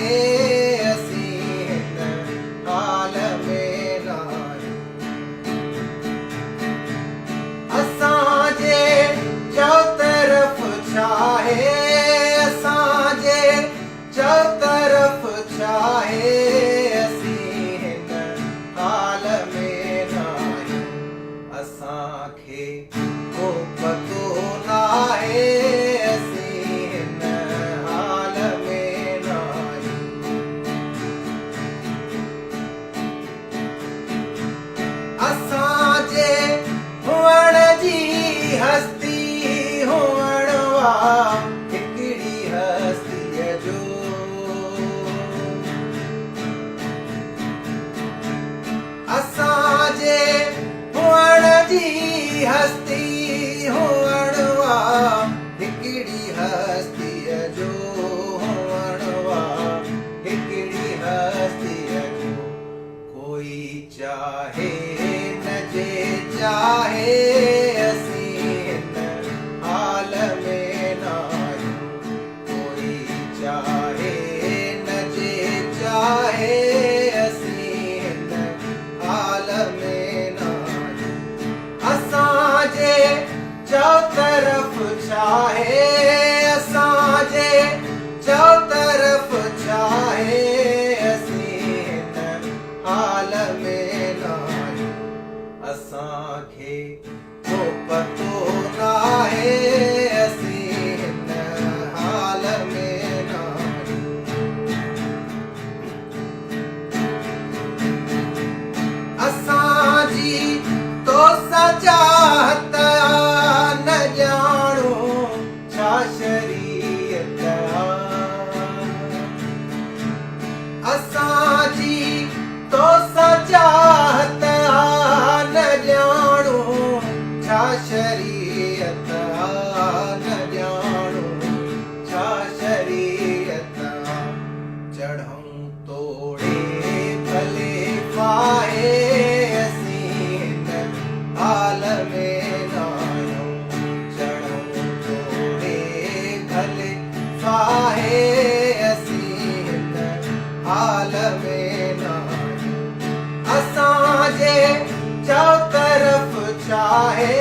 चाहे असीं हिन हाल में न आहियूं। असांजे चौतरफ़ छाहे, असांजे चौतरफ़ छाहे, असीं हिन हाल में न आहियूं। असांखे को पतो नाहे असीं हिन हाल में न आहियूं। असांजे हुअण जी हस्ती हुअण वा हिकिड़ी हस्तीअ जो। असांजे हुअण जी हस्ती हुअण वा हिकिड़ी हस्तीअ जो, हुअण वा हिकिड़ी हस्तीअ जो। कोई चाहे न जे चाहे असीं हिन हाल में न आहियूं। कोई चाहे न जे चाहे असीं हिन हाल में न आहियूं। असांजे चौतरफ़ छाहे, असांजे चौतरफ़ छाहे, असीं हिन हाल में न आहियूं। असांखे को पतो नाहे असीं हिन हाल में न आहियूं। असांजी तोसां चाहत न ॼाणो छा शरीयत आ। असांजी तोसां चाहत न ॼाणो छा शरीयत आ, न ॼाणो छा शरीयत आ। चढ़ूं तोड़े भले फाहे असीं हिन हाल में न आहियूं। चढ़ूं तोड़े भले फाहे असीं हिन हाल में न आहियूं। असांजे चौतरफ़ छाहे,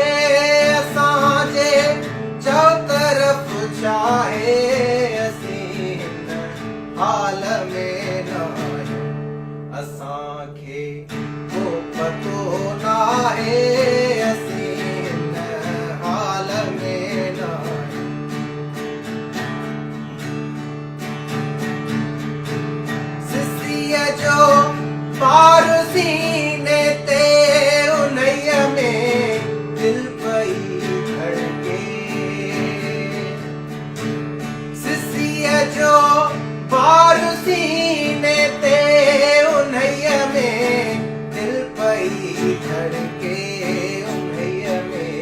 असांजे चौतरफ़ छाहे, असीं हिन हाल में न आहियूं। असांखे को पतो नाहे असीं हिन हाल में न आहियूं। सिसीअ जो पार सीने ते उन्हीअ में दिल पई धड़के। सिसीअ जो पार सीने ते उन्हीअ में दिल पई धड़के, उन्हीअ में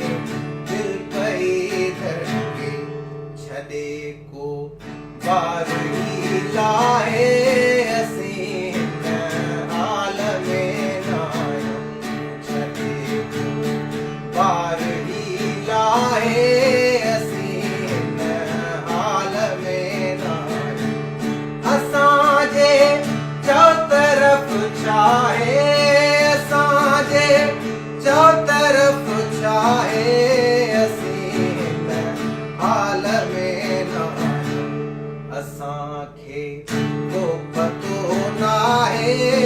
दिल पई धड़के। छॾे को बार ही लाहे असीं हिन हाल में न आहियूं। छॾे को बार ही लाहे असीं हिन हाल में न आहियूं। असांजे चौतरफ़ छाहे, असांजे चौतरफ़ छाहे, असीं हिन हाल में न आहियूं। असांखे को पतो नाहे